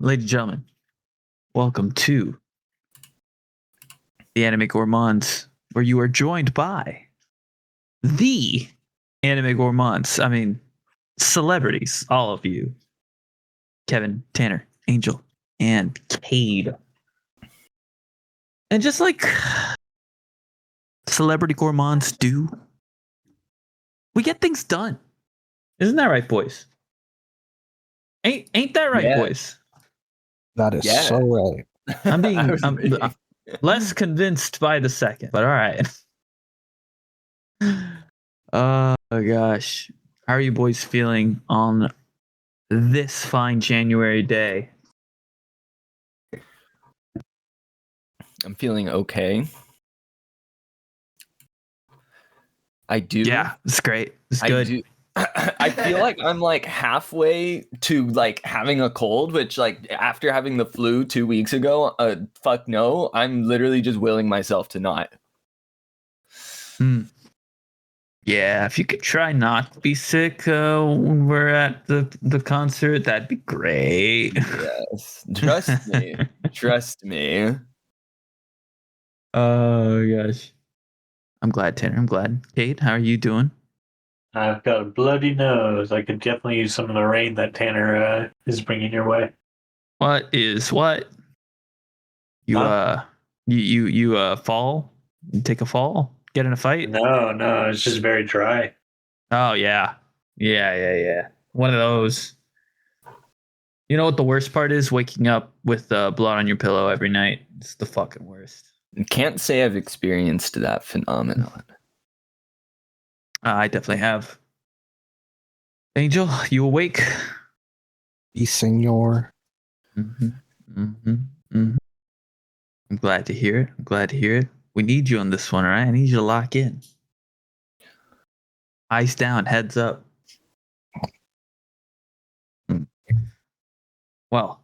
Ladies and gentlemen, welcome to the Anime Gourmands, where you are joined by the Anime Gourmands. I mean, celebrities, all of you. Kevin, Tanner, Angel, and Cade. And just like celebrity gourmands do, we get things done. Isn't that right, boys? Ain't that right, Yeah. boys? That is so right. I'm less convinced by the second, but all right. Oh gosh. How are you boys feeling on this fine January day? I'm feeling okay. I do. Yeah, it's great. It's I good. do. I feel like I'm like halfway to like having a cold, which like after having the flu 2 weeks ago, fuck no, I'm literally just willing myself to not. Yeah, if you could try not to be sick when we're at the concert, that'd be great. Yes, trust me. Trust me. Oh gosh. I'm glad, Tanner. I'm glad. Kate, how are you doing? I've got a bloody nose. I could definitely use some of the rain that Tanner is bringing your way. What? You Huh? you fall? You take a fall? Get in a fight? No, it's just very dry. Oh yeah. Yeah. One of those. You know what the worst part is? Waking up with blood on your pillow every night. It's the fucking worst. Can't say I've experienced that phenomenon. I definitely have. Angel, you awake? Yes, senor. I'm glad to hear it. We need you on this one, all right? I need you to lock in. Eyes down, heads up. Well,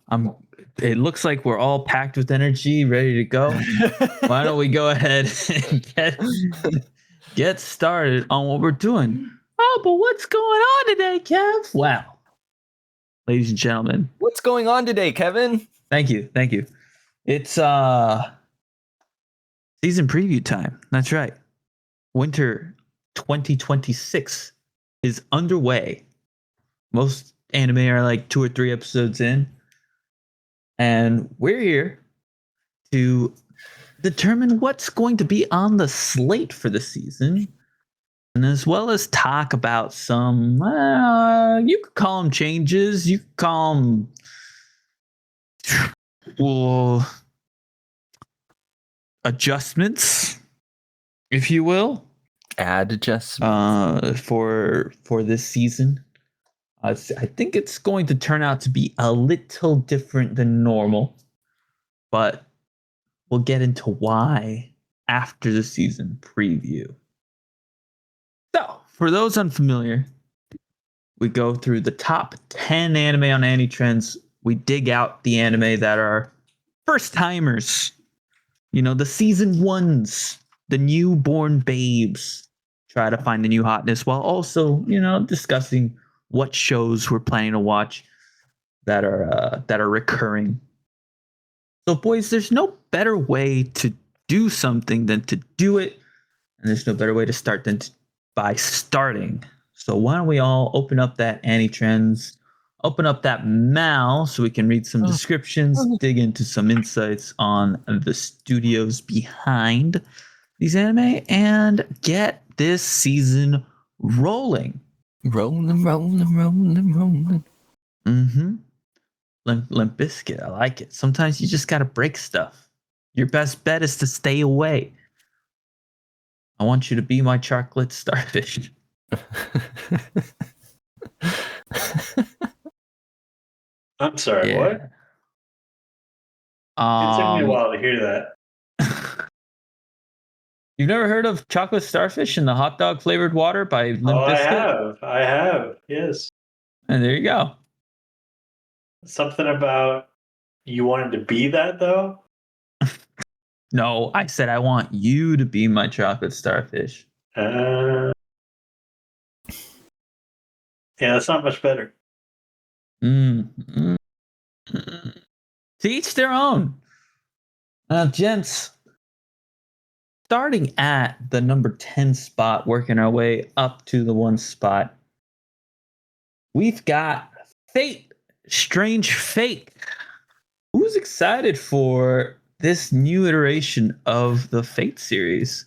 it looks like we're all packed with energy, ready to go. Why don't we go ahead and get started on what we're doing? Oh, but what's going on today, Kev? Wow. Ladies and gentlemen. What's going on today, Kevin? Thank you. It's season preview time. That's right. Winter 2026 is underway. Most anime are like 2 or 3 episodes in. And we're here to determine what's going to be on the slate for the season. And as well as talk about some, you could call them changes. You could call them, well, adjustments, if you will. Add adjustments. For this season. I think it's going to turn out to be a little different than normal, but we'll get into why after the season preview. So, for those unfamiliar, we go through the top 10 anime on AniTrends. We dig out the anime that are first timers, the season ones, the newborn babes. Try to find the new hotness while also, discussing what shows we're planning to watch that are recurring. So, boys, there's no better way to do something than to do it, and there's no better way to start than by starting. So, why don't we all open up that AniTrends, open up that MAL so we can read some descriptions, dig into some insights on the studios behind these anime, and get this season rolling. Rolling. Limp Bizkit, I like it. Sometimes you just gotta break stuff. Your best bet is to stay away. I want you to be my chocolate starfish. I'm sorry, what? It took me a while to hear that. You've never heard of chocolate starfish in the hot dog flavored water by Limp Bizkit? I have, yes. And there you go. Something about you wanted to be that, though? No, I said I want you to be my chocolate starfish. Yeah, that's not much better. To each their own. Gents, starting at the number 10 spot, working our way up to the 1 spot, we've got Fate, Strange Fate. Who's excited for this new iteration of the Fate series?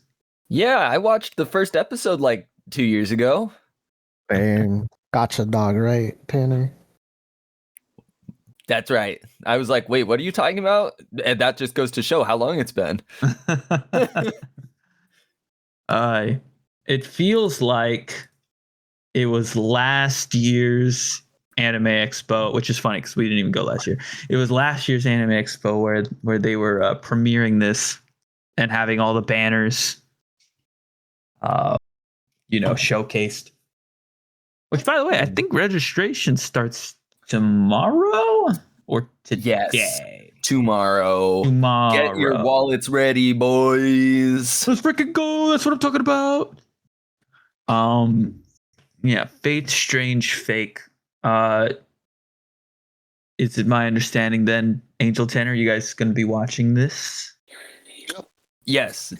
Yeah, I watched the first episode like 2 years ago. Damn. Gotcha dog, right, Tanner? That's right. I was like, wait, what are you talking about? And that just goes to show how long it's been. It feels like it was last year's Anime Expo, which is funny because we didn't even go last year. It was last year's Anime Expo where they were premiering this and having all the banners, showcased. Which, by the way, I think registration starts tomorrow or today. Yes, tomorrow. Tomorrow. Get your wallets ready, boys. Let's freaking go. That's what I'm talking about. Yeah, Fate, Strange, Fake. Is it my understanding then, Angel Tanner, you guys going to be watching this? Yes.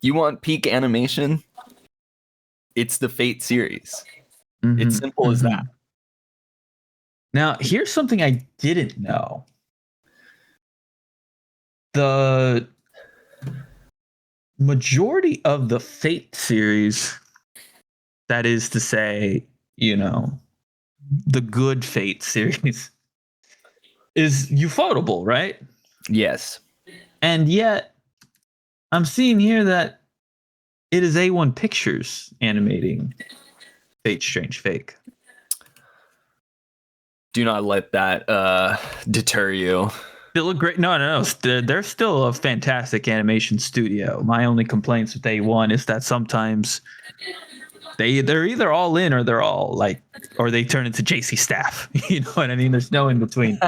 You want peak animation? It's the Fate series. Mm-hmm, it's simple as that. Now, here's something I didn't know. The majority of the Fate series, that is to say, the good Fate series, is ufotable, right? Yes. And yet, I'm seeing here that it is A1 Pictures animating Fate Strange Fake. Do not let that deter you. They look great. No. They're still a fantastic animation studio. My only complaints with A1 is that sometimes they're either all in or they're all or they turn into JC Staff. You know what I mean? There's no in between.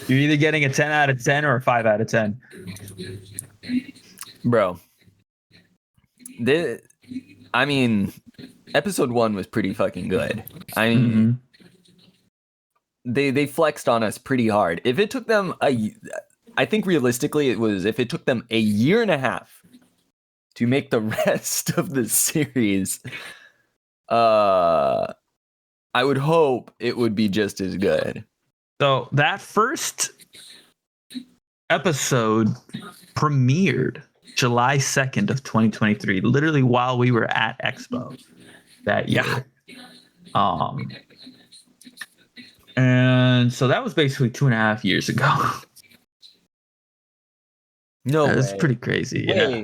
You're either getting a 10 out of 10 or a 5 out of 10. Bro. Episode 1 was pretty fucking good. I mean, they flexed on us pretty hard. If it took them I think realistically if it took them a year and a half to make the rest of the series, I would hope it would be just as good. So that first episode premiered July 2nd of 2023, literally while we were at Expo that year. Yeah. And so that was basically 2.5 years ago. No, that's pretty crazy. Wait. Yeah,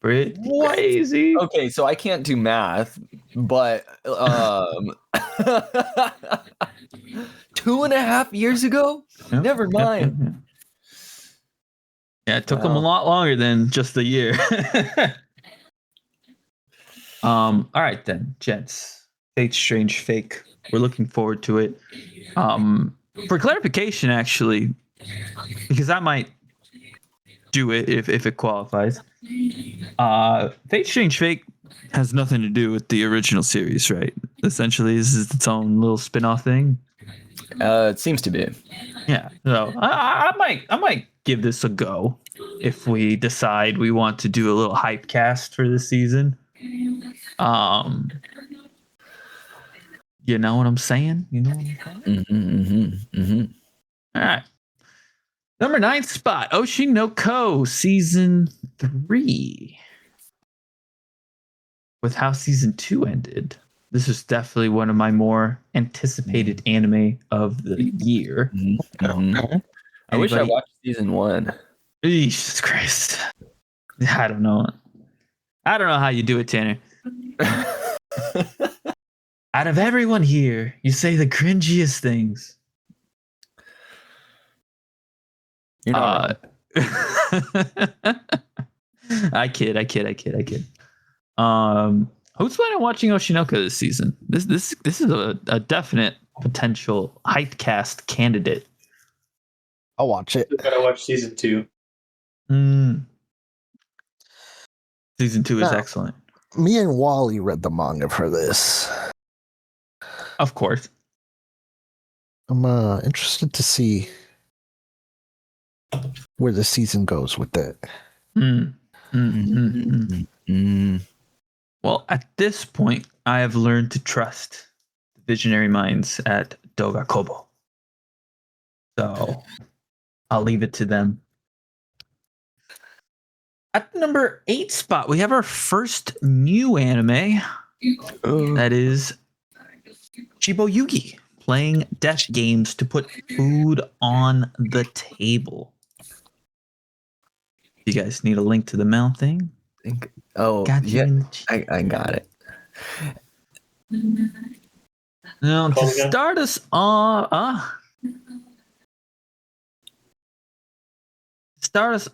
pretty crazy. Okay, so I can't do math, but 2.5 years ago. Yep. Never mind. Yep. Yeah, it took them a lot longer than just a year. All right then, gents. Fate Strange Fake. We're looking forward to it. For clarification, actually, because I might do it if it qualifies. Fate Strange Fake has nothing to do with the original series, right? Essentially, this is its own little spin-off thing. It seems to be. Yeah. So I might give this a go if we decide we want to do a little hype cast for this season. You know what I'm saying? All right. Number 9 spot, Oshinoko Season 3. With how Season 2 ended, this is definitely one of my more anticipated anime of the year. I wish I watched Season 1. Jesus Christ. I don't know how you do it, Tanner. Out of everyone here, you say the cringiest things. You're not I kid. Who's planning on watching Oshinoko this season? This is a definite potential hype cast candidate. I'll watch it. I gotta watch season 2. Season 2 is excellent. Me and Wally read the manga for this. Of course. I'm interested to see where the season goes with it. Well, at this point, I have learned to trust the visionary minds at Doga Kobo. So I'll leave it to them. At the number 8 spot, we have our first new anime. That is Chibo Yugi, playing death games to put food on the table. You guys need a link to the mail thing? Got you yeah, in the chat. I got it. Now, to Call again? start us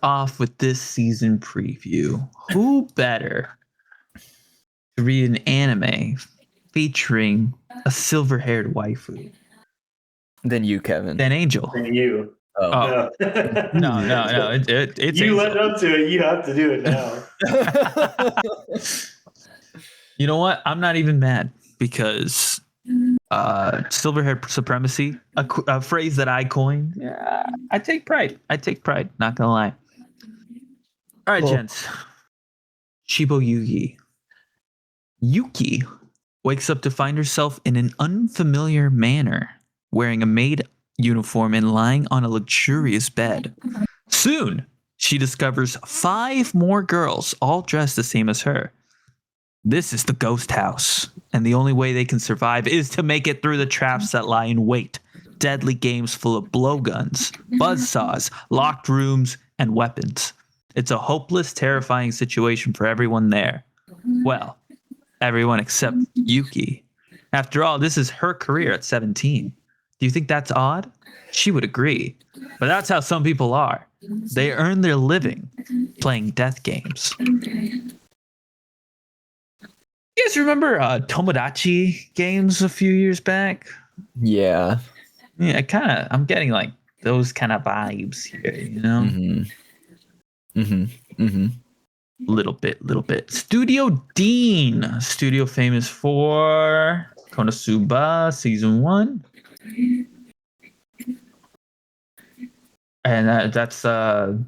off with this season preview, who better to read an anime featuring a silver-haired waifu Then you, Kevin. than Angel? And you. Oh. No. It's you Angel. led up to it. You have to do it now. You know what? I'm not even mad because silver-haired supremacy, a phrase that I coined. Yeah, I take pride. Not gonna lie. All right, Cool. gents. Chibo Yugi. Yuki wakes up to find herself in an unfamiliar manner, wearing a maid uniform and lying on a luxurious bed. Soon, she discovers 5 more girls, all dressed the same as her. This is the ghost house, and the only way they can survive is to make it through the traps that lie in wait. Deadly games full of blowguns, buzzsaws, locked rooms, and weapons. It's a hopeless, terrifying situation for everyone there. Well, everyone except Yuki. After all, this is her career at 17. Do you think that's odd? She would agree. But that's how some people are. They earn their living playing death games. You guys remember Tomodachi games a few years back? Yeah. Yeah, I'm getting like those kind of vibes here, you know? Little bit. Studio Dean. Studio famous for Konosuba Season 1. And that's the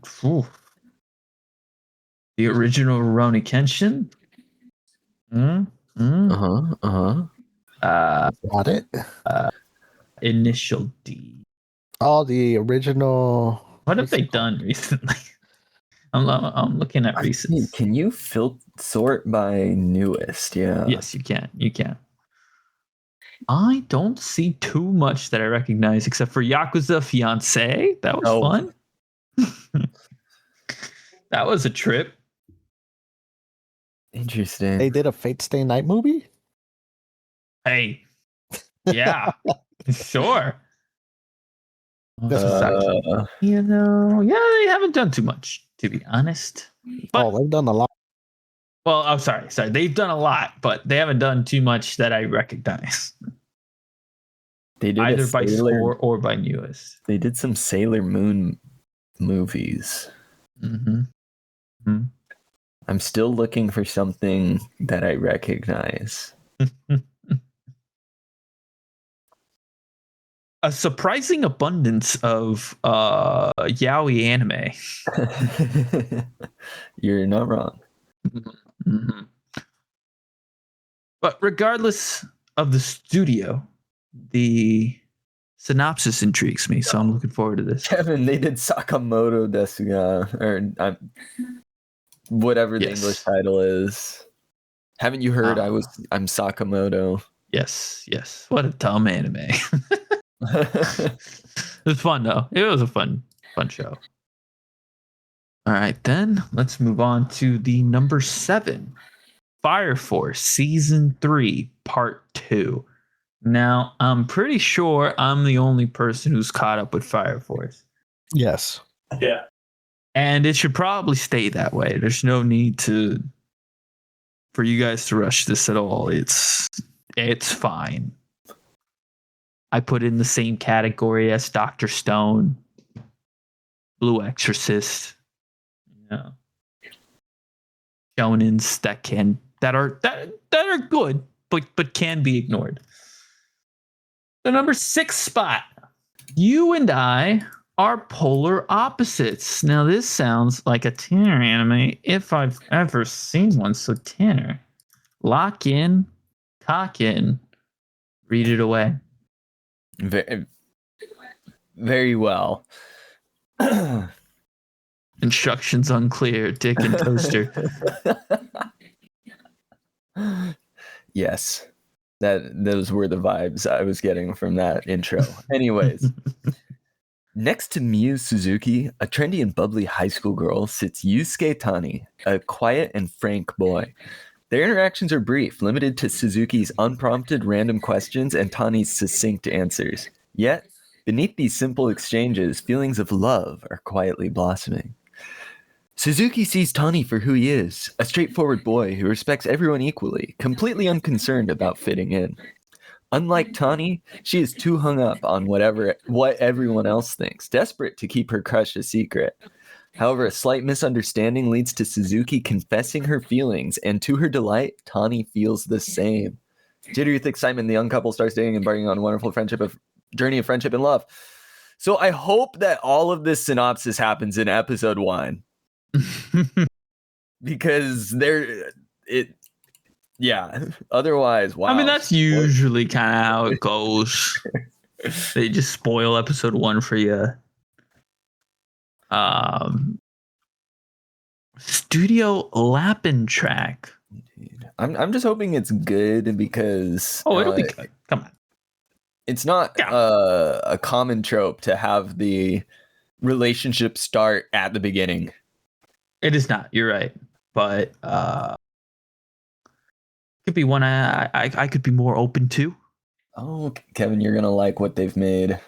original Rurouni Kenshin. Got it. Initial D. Oh, the original. What have they done recently? I'm looking at recent. Can you sort by newest? Yeah. Yes, you can. I don't see too much that I recognize except for Yakuza Fiance. That was fun. That was a trip. Interesting. They did a Fate Stay Night movie? Hey. Yeah. Sure. This was actually, You know, yeah, they haven't done too much, to be honest. But, they've done a lot. well, I'm sorry. They've done a lot, but they haven't done too much that I recognize. They did either by score or by newest. They did some Sailor Moon movies. I'm still looking for something that I recognize. A surprising abundance of yaoi anime. You're not wrong. But regardless of the studio, the synopsis intrigues me, so I'm looking forward to this. Kevin, they did Sakamoto Desuga, or whatever the English title is. Haven't you heard? I'm Sakamoto. Yes. What a dumb anime. It was fun though. It was a fun show. All right, then let's move on to the number 7, Fire Force Season 3, Part 2. Now, I'm pretty sure I'm the only person who's caught up with Fire Force. Yes. Yeah. And it should probably stay that way. There's no need for you guys to rush this at all. It's fine. I put it in the same category as Dr. Stone, Blue Exorcist, shonens that are good, but can be ignored. The number 6 spot. You and I are polar opposites. Now, this sounds like a Tanner anime if I've ever seen one. So, Tanner, lock in, cock in, read it away. Very, very well. Instructions unclear, dick and toaster. Yes. Those were the vibes I was getting from that intro. Anyways. Next to Miyu Suzuki, a trendy and bubbly high school girl, sits Yusuke Tani, a quiet and frank boy. Their interactions are brief, limited to Suzuki's unprompted random questions and Tani's succinct answers. Yet, beneath these simple exchanges, feelings of love are quietly blossoming. Suzuki sees Tani for who he is, a straightforward boy who respects everyone equally, completely unconcerned about fitting in. Unlike Tani, she is too hung up on what everyone else thinks, desperate to keep her crush a secret. However, a slight misunderstanding leads to Suzuki confessing her feelings, and to her delight, Tani feels the same. Jittery with excitement, the young couple starts dating and embarking on a wonderful journey of friendship and love. So I hope that all of this synopsis happens in episode 1. Because yeah. Otherwise, wow. I mean, that's usually kind of how it goes. They just spoil episode 1 for you. Studio Lappin track. I'm just hoping it's good because it'll be good. Come on. It's not a common trope to have the relationship start at the beginning. It is not. You're right, but could be one I could be more open to. Oh, Kevin, you're gonna like what they've made.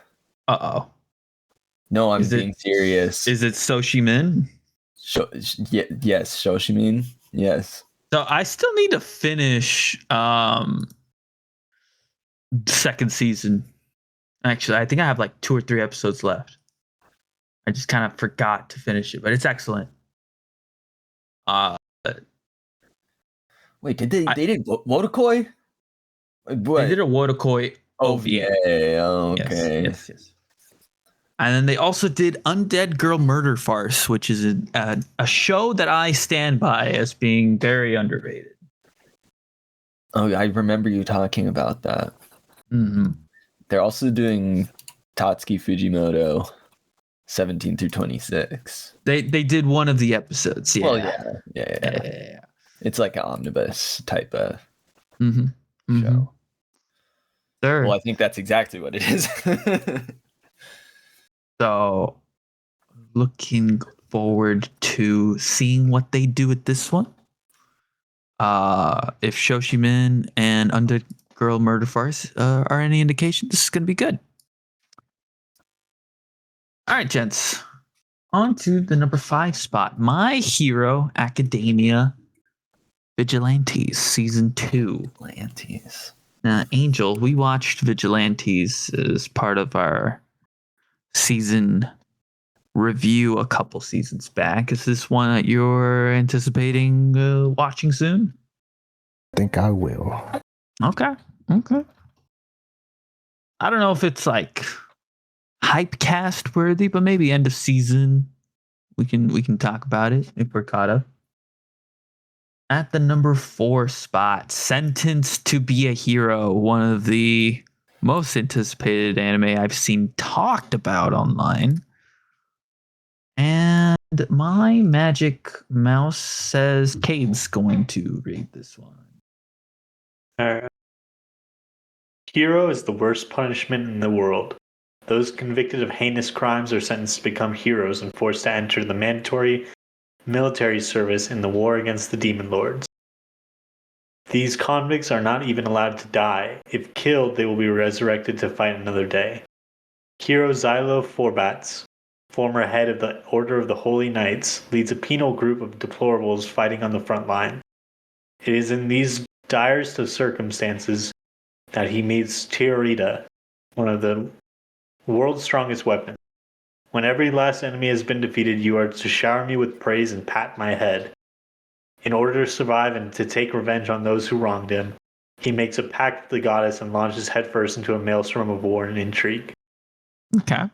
Uh-oh. No, I'm being serious. Is it Soshimin? Yes, Soshimin. Yes. So I still need to finish second season. Actually, I think I have like 2 or 3 episodes left. I just kind of forgot to finish it, but it's excellent. Wait, they did Wodokoi? They did a Wodokoi OVA. Okay. Yes. And then they also did Undead Girl Murder Farce, which is a show that I stand by as being very underrated. Oh, I remember you talking about that. Mm-hmm. They're also doing Tatsuki Fujimoto 17 through 26. They did one of the episodes. Yeah. Well, yeah. It's like an omnibus type of show. Sure. Well, I think that's exactly what it is. So, looking forward to seeing what they do with this one. If Shoshimin and Undead Girl Murder Farce are any indication, this is going to be good. All right, gents. On to the number 5 spot. My Hero Academia Vigilantes Season 2. Vigilantes. Now, Angel, we watched Vigilantes as part of our season review a couple seasons back. Is this one that you're anticipating watching soon? I think I will. Okay. I don't know if it's like hype cast worthy, but maybe end of season we can talk about it if we're caught up. At the number 4 spot, Sentenced to Be a Hero, one of the most anticipated anime I've seen talked about online. And my magic mouse says Cade's going to read this one. Hero is the worst punishment in the world. Those convicted of heinous crimes are sentenced to become heroes and forced to enter the mandatory military service in the war against the demon lords. These convicts are not even allowed to die. If killed, they will be resurrected to fight another day. Hero Xylo Forbats, former head of the Order of the Holy Knights, leads a penal group of deplorables fighting on the front line. It is in these direst of circumstances that he meets Teorita, one of the world's strongest weapons. When every last enemy has been defeated, you are to shower me with praise and pat my head. In order to survive and to take revenge on those who wronged him, he makes a pact with the goddess and launches headfirst into a maelstrom of war and intrigue. Okay.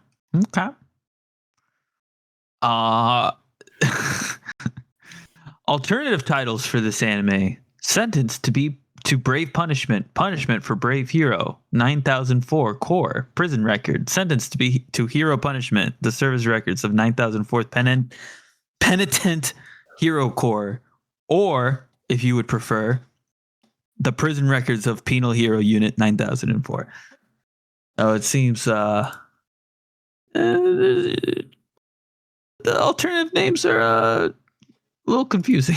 Alternative titles for this anime: Sentenced to Brave Punishment, Punishment for Brave Hero, 9004 Core, Prison Record, Sentenced to Hero Punishment, the service records of 9004th Penitent Hero Corps, or if you would prefer, the prison records of Penal Hero Unit 9004. Oh, it seems the alternative names are a little confusing.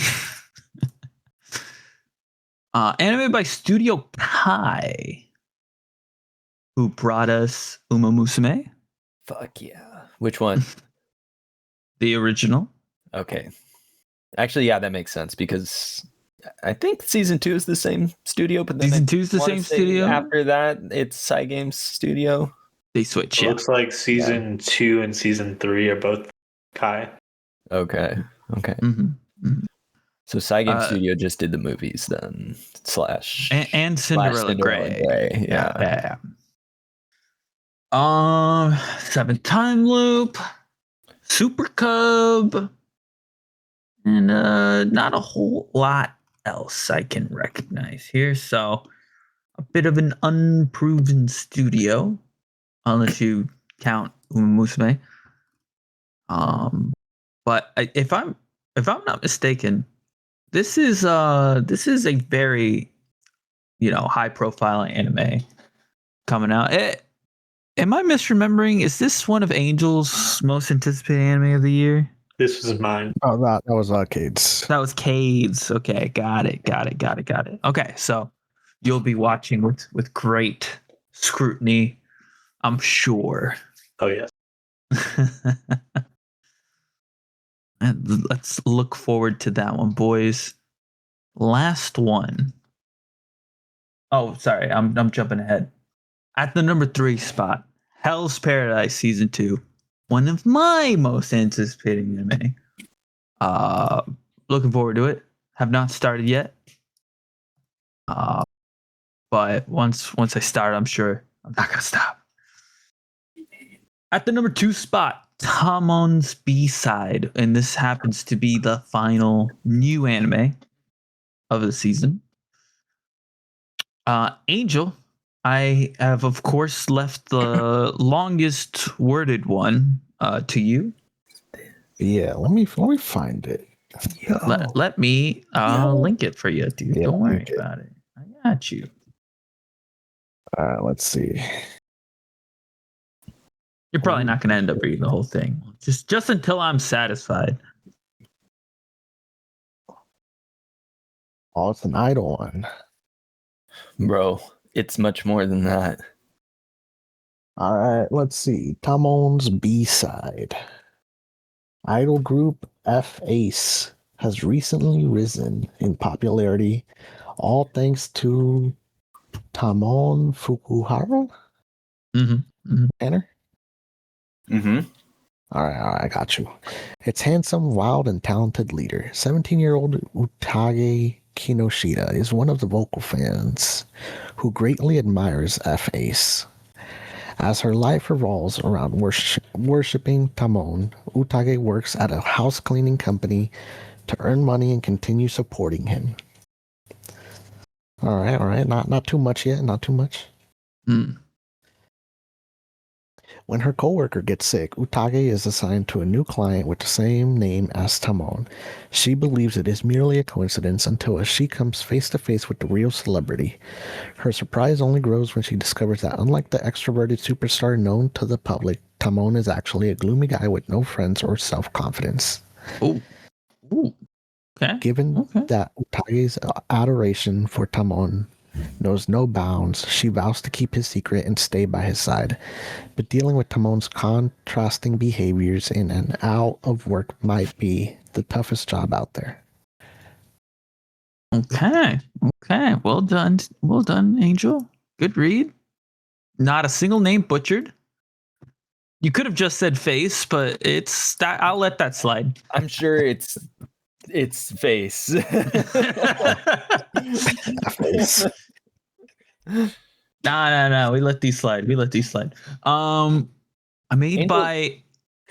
Anime by Studio Kai, who brought us Uma Musume. Fuck yeah. Which one? The original. Okay. Actually, yeah, that makes sense because I think season 2 is the same studio, but then Season 2 is the same studio. After that, it's Cygames Studio. They switch. It Yeah. looks like season 2 and season 3 are both Kai. Okay. Mm-hmm. Mm-hmm. So Cygames Studio just did the movies then, slash and Cinderella Grey. Yeah. Seventh Time Loop, Super Cub, and not a whole lot else I can recognize here. So a bit of an unproven studio, unless you count Uma Musume. But if I'm not mistaken, this is a very high profile anime coming out. Am I misremembering? Is this one of Angel's most anticipated anime of the year? This was mine. Oh, that was Arcades. That was Cade's. Okay, got it. Okay, so you'll be watching with great scrutiny, I'm sure. Oh, yes. And let's look forward to that one, boys. Last one. Oh, sorry, I'm jumping ahead. At the number 3 spot, Hell's Paradise Season 2. One of my most anticipated anime. Looking forward to it. Have not started yet. But once I start, I'm sure I'm not gonna stop. At the number 2 spot, Tamon's B-side, and this happens to be the final new anime of the season. Angel, I have of course left the longest worded one to you. Yeah, let me find it. Let me link it for you, dude. Yeah, Don't worry link it. about it. I got you. Let's see. You're probably not going to end up reading the whole thing. Just until I'm satisfied. Oh, it's an idol one. Bro, it's much more than that. All right, let's see. Tamon's B-side. Idol group F Ace has recently risen in popularity, all thanks to Tamon Fukuhara. Tanner? Mm-hmm. All right, I got you. Its handsome, wild, and talented leader, 17-year-old Utage Kinoshita, is one of the vocal fans who greatly admires F Ace. As her life revolves around worshipping Tamon, Utage works at a house cleaning company to earn money and continue supporting him. All right. Not too much yet. Not too much. When her coworker gets sick, Utage is assigned to a new client with the same name as Tamon. She believes it is merely a coincidence until she comes face to face with the real celebrity. Her surprise only grows when she discovers that unlike the extroverted superstar known to the public, Tamon is actually a gloomy guy with no friends or self-confidence. Ooh. Okay. Given that Utage's adoration for Tamon knows no bounds, she vows to keep his secret and stay by his side. But dealing with Tamon's contrasting behaviors in and out of work might be the toughest job out there. Okay. Well done, Angel. Good read. Not a single name butchered. You could have just said face, but it's that. I'll let that slide. I'm sure it's face. Face. No. We let these slide. Made Angel- by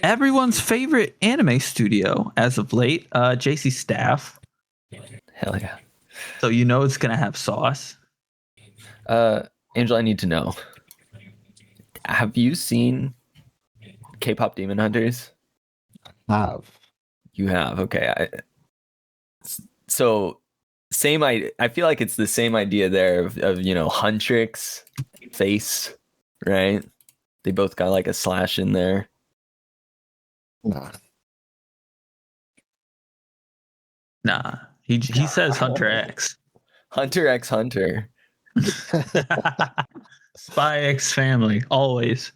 everyone's favorite anime studio as of late, JC Staff. Hell yeah. So you know it's gonna have sauce. Angel, I need to know. Have you seen K-pop Demon Hunters? Have. You have, okay. So same idea. I feel like it's the same idea there of Huntrix face, right? They both got like a slash in there. Nah. Nah, he says Hunter X. Hunter x Hunter. Spy X Family, always.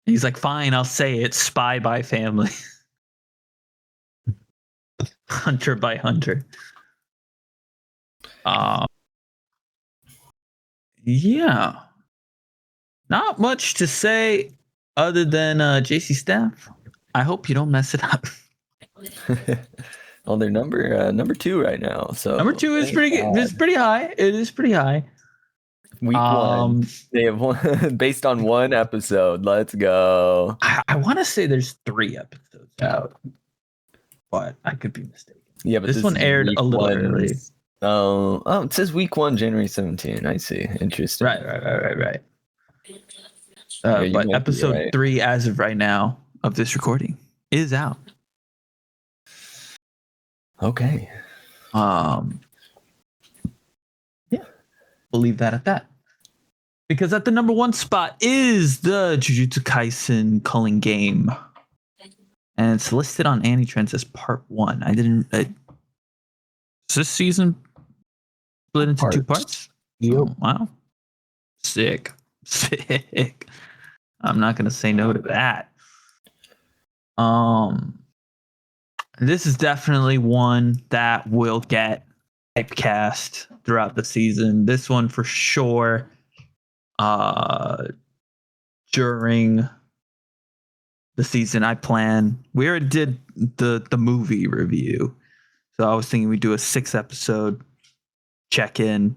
He's like, fine, I'll say it. Spy by Family. Hunter by Hunter. Yeah. Not much to say other than JC Staff. I hope you don't mess it up. Well, they're number 2 right now. So Number 2 is pretty good. It's pretty high. It is pretty high. Week 1, they have one based on one episode. Let's go. I want to say there's 3 episodes out, but I could be mistaken. Yeah, but this one aired a little early. Oh, it says week 1, January 17. I see. Interesting. Right. Yeah, but episode 3, as of right now of this recording, is out. Okay. Yeah, we'll leave that at that. Because at the number 1 spot is the Jujutsu Kaisen Culling Game. And it's listed on AniTrends as part 1. Is this season split into 2 parts? Yep. Oh, wow. Sick. I'm not going to say no to that. This is definitely one that will get typecast throughout the season. This one for sure. During the season, we already did the movie review, so I was thinking we'd do a 6-episode check-in,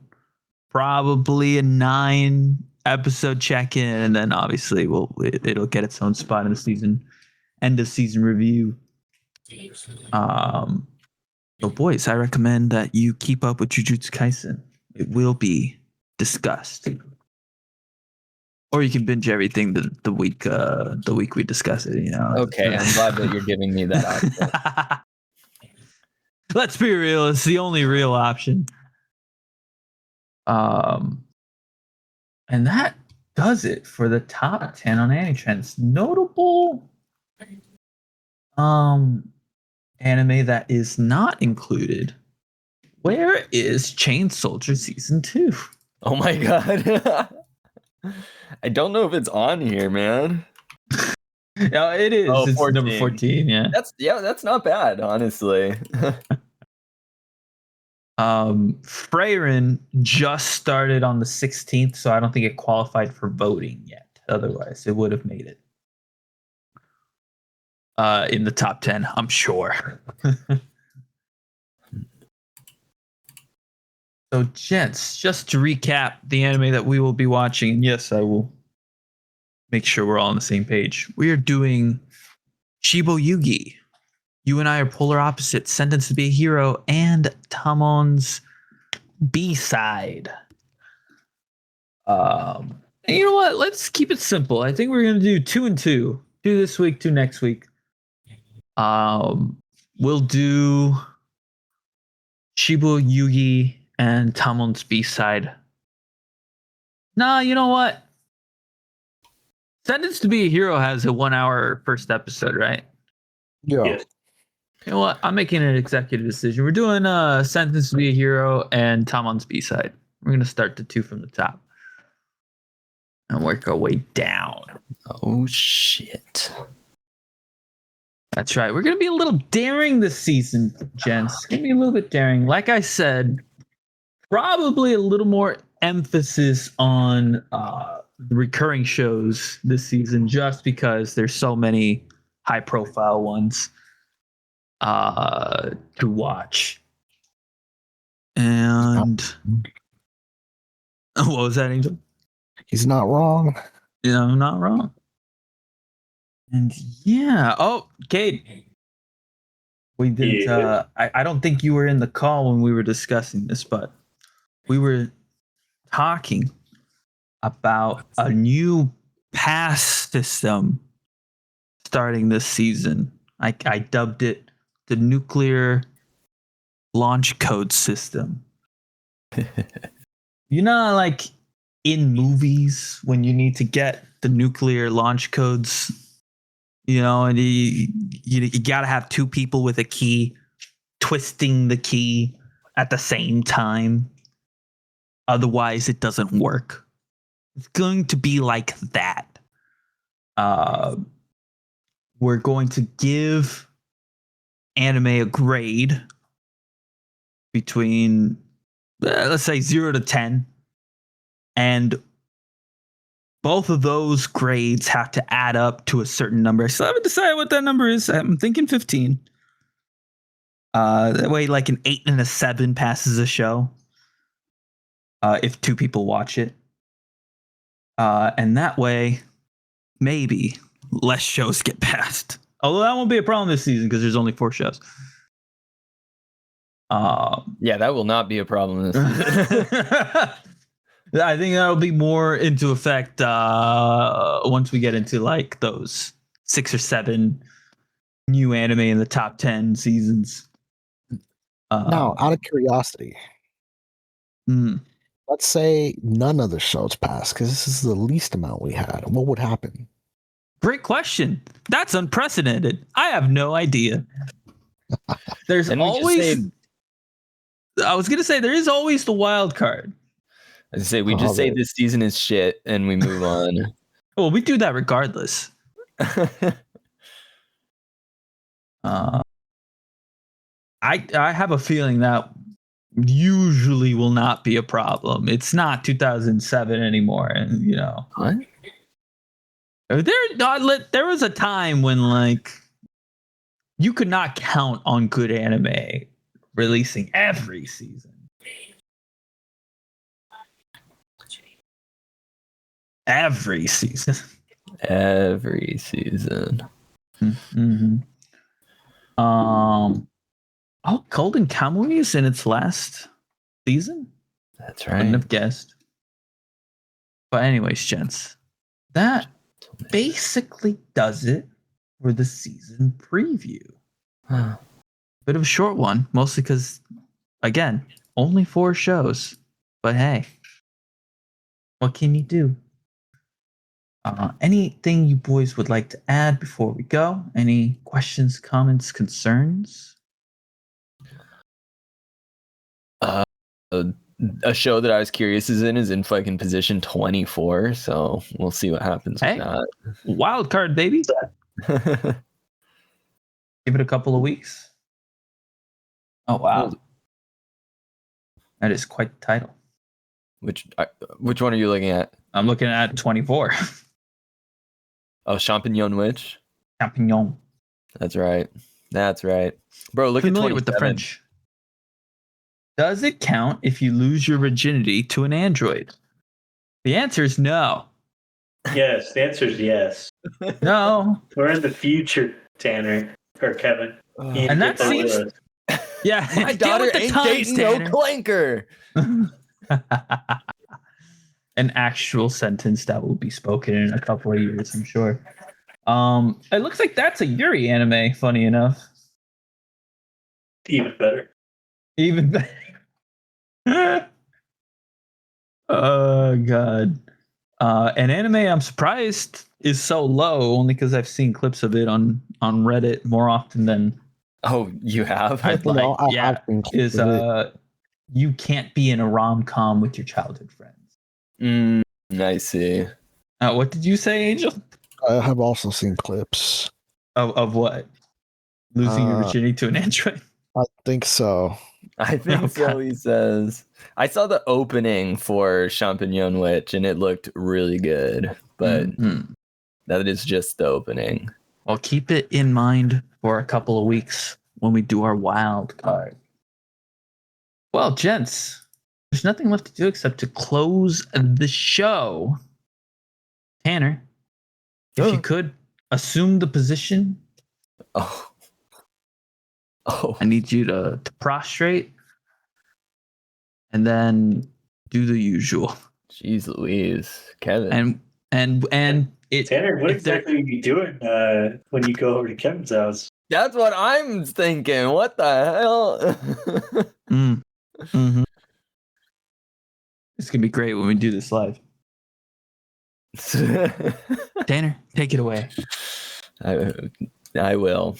probably a 9-episode check-in, and then obviously it'll get its own spot in the season end of season review. So boys, I recommend that you keep up with Jujutsu Kaisen. It will be discussed. Or you can binge everything the week we discuss it, Okay, I'm glad that you're giving me that option. Let's be real, it's the only real option. And that does it for the top 10 on AniTrends. Notable anime that is not included. Where is Chain Soldier Season 2? Oh my god. I don't know if it's on here, man. No, it is. Oh, it's 14. number 14, yeah. That's not bad, honestly. Freyrin just started on the 16th, so I don't think it qualified for voting yet. Otherwise, it would have made it in the top 10, I'm sure. So, gents, just to recap the anime that we will be watching, and yes, I will make sure we're all on the same page. We are doing Shibo Yugi. You and I are polar opposites, sentenced to be a hero, and Tamon's B-side. And you know what? Let's keep it simple. I think we're going to do 2 and 2. 2 this week, 2 next week. We'll do Shibo Yugi and Tamon's B-side. Nah, you know what? Sentenced to be a Hero has a 1-hour first episode, right? Yeah. Yes. You know what? I'm making an executive decision. We're doing Sentenced to be a Hero and Tamon's B-side. We're going to start the 2 from the top and work our way down. Oh, shit. That's right. We're going to be a little daring this season, gents. It's going to be a little bit daring. Like I said, probably a little more emphasis on recurring shows this season just because there's so many high-profile ones to watch. And what was that, Angel? He's not wrong. I'm not wrong. And yeah. Oh, Kate. We didn't. Yeah. I don't think you were in the call when we were discussing this, but we were talking about a new pass system starting this season. I dubbed it the nuclear launch code system. You know, like in movies when you need to get the nuclear launch codes, you know, and you got to have two people with a key twisting the key at the same time. Otherwise, it doesn't work. It's going to be like that. We're going to give anime a grade between, let's say, 0 to 10. And both of those grades have to add up to a certain number. So I haven't decided what that number is. I'm thinking 15. That way, like an 8 and a 7 passes a show. If two people watch it. And that way, maybe less shows get passed. Although that won't be a problem this season because there's only 4 shows. Yeah, that will not be a problem this season. I think that'll be more into effect once we get into like those 6 or 7 new anime in the top 10 seasons. Now, out of curiosity, let's say none of the shows pass because this is the least amount we had. What would happen? Great question. That's unprecedented. I have no idea. There's always. I was gonna say there is always the wild card. I say we just say this season is shit and we move on. Well, we do that regardless. I have a feeling that usually will not be a problem. It's not 2007 anymore, and you know. What? There was a time when like you could not count on good anime releasing every season. Every season. Every season. Mm-hmm. Golden Kamuy is in its last season. That's right. Couldn't have guessed. But anyways, gents, that basically does it for the season preview. Bit of a short one, mostly because, again, only 4 shows. But hey, what can you do? Anything you boys would like to add before we go? Any questions, comments, concerns? A show that I was curious is in fucking position 24, so we'll see what happens with that. Wild card, baby. Give it a couple of weeks. Oh wow, that is quite the title. Which one are you looking at? I'm looking at 24. Oh, Champignon Witch. Champignon. That's right. Bro, look Familiar at 27. with the French. Does it count if you lose your virginity to an android? The answer is no. Yes, the answer is yes. No. We're in the future, Tanner or Kevin. And that seems. Yeah, my daughter ain't dating no clanker. An actual sentence that will be spoken in a couple of years, I'm sure. It looks like that's a Yuri anime, funny enough. Even better. Oh god. An anime I'm surprised is so low only because I've seen clips of it on Reddit more often than. Oh, you have? I'd like, yeah. Is you can't be in a rom-com with your childhood friends. I see. What did you say, Angel? I have also seen clips. Of what? Losing your virginity to an android? I think so. I think so, he says. I saw the opening for Champignon Witch and it looked really good, but that is just the opening. Well, keep it in mind for a couple of weeks when we do our wild card. Well, gents, there's nothing left to do except to close the show. Tanner, if you could assume the position. Oh. I need you to prostrate, and then do the usual. Jeez Louise, Kevin. And it. Tanner, what if there- exactly are you doing when you go over to Kevin's house? That's what I'm thinking. What the hell? Mm-hmm. It's gonna be great when we do this live. Tanner, take it away. I will.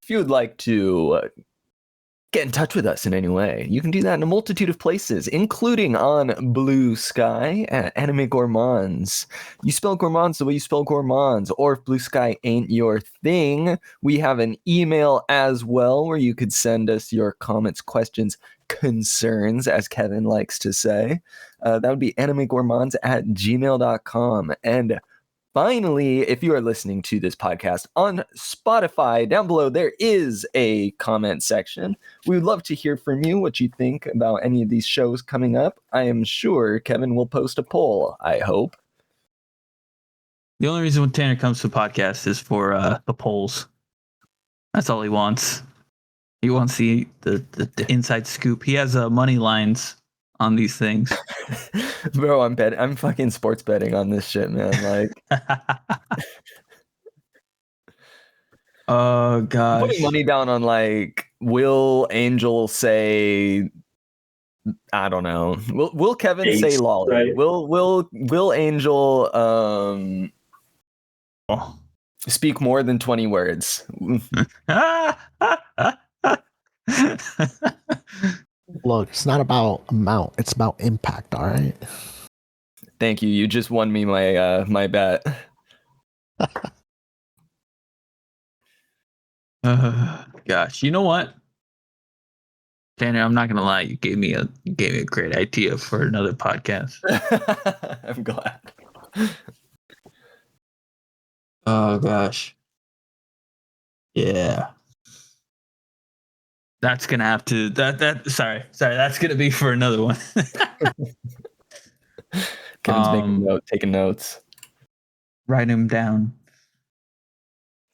If you would like to get in touch with us in any way, you can do that in a multitude of places, including on Blue Sky at Anime Gourmands. You spell Gourmands the way you spell Gourmands, or if Blue Sky ain't your thing, we have an email as well where you could send us your comments, questions, concerns, as Kevin likes to say. That would be animegourmands@gmail.com. And finally, if you are listening to this podcast on Spotify, down below there is a comment section. We would love to hear from you, what you think about any of these shows coming up. I am sure Kevin will post a poll, I hope. The only reason when Tanner comes to the podcast is for the polls. That's all he wants. He wants the inside scoop. He has money lines on these things. Bro, I'm fucking sports betting on this shit, man. Like, oh gosh. putting money down on, like, will Angel say, I don't know. Will Kevin Ace, say lolly? right? Will Angel speak more than 20 words? Look, it's not about amount; it's about impact. All right. Thank you. You just won me my my bet. Gosh, you know what, Tanner? I'm not gonna lie. You gave me a great idea for another podcast. I'm glad. Oh gosh. Yeah. That's gonna have to sorry, that's gonna be for another one. Kevin's taking notes. Write him down.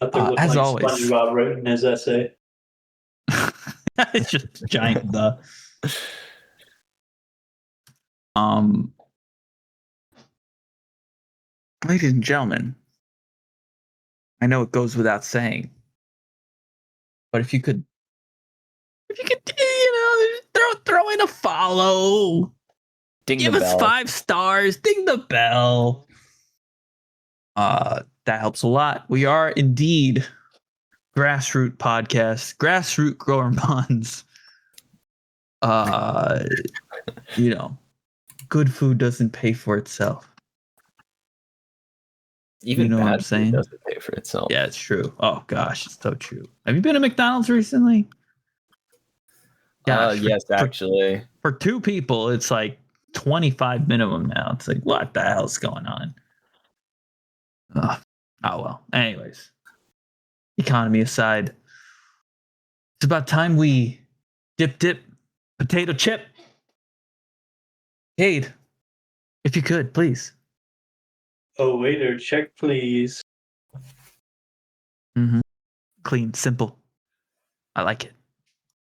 Out there looking as like always. SpongeBob writing his essay. It's just a giant the. Ladies and gentlemen, I know it goes without saying, but if you could, throw in a follow, Ding give the us bell. 5 stars, ding the bell. That helps a lot. We are indeed grassroots podcast, grassroots gourmands. Good food doesn't pay for itself. Even you know what bad I'm food saying? doesn't pay for itself. Yeah, it's true. Oh gosh, it's so true. Have you been to McDonald's recently? Gosh, Yes, actually. For 2 people, it's like 25 minimum now. It's like, what the hell's going on? Oh well. Anyways, economy aside, it's about time we dip potato chip. Cade, if you could, please. Oh, waiter, check please. Clean, simple. I like it.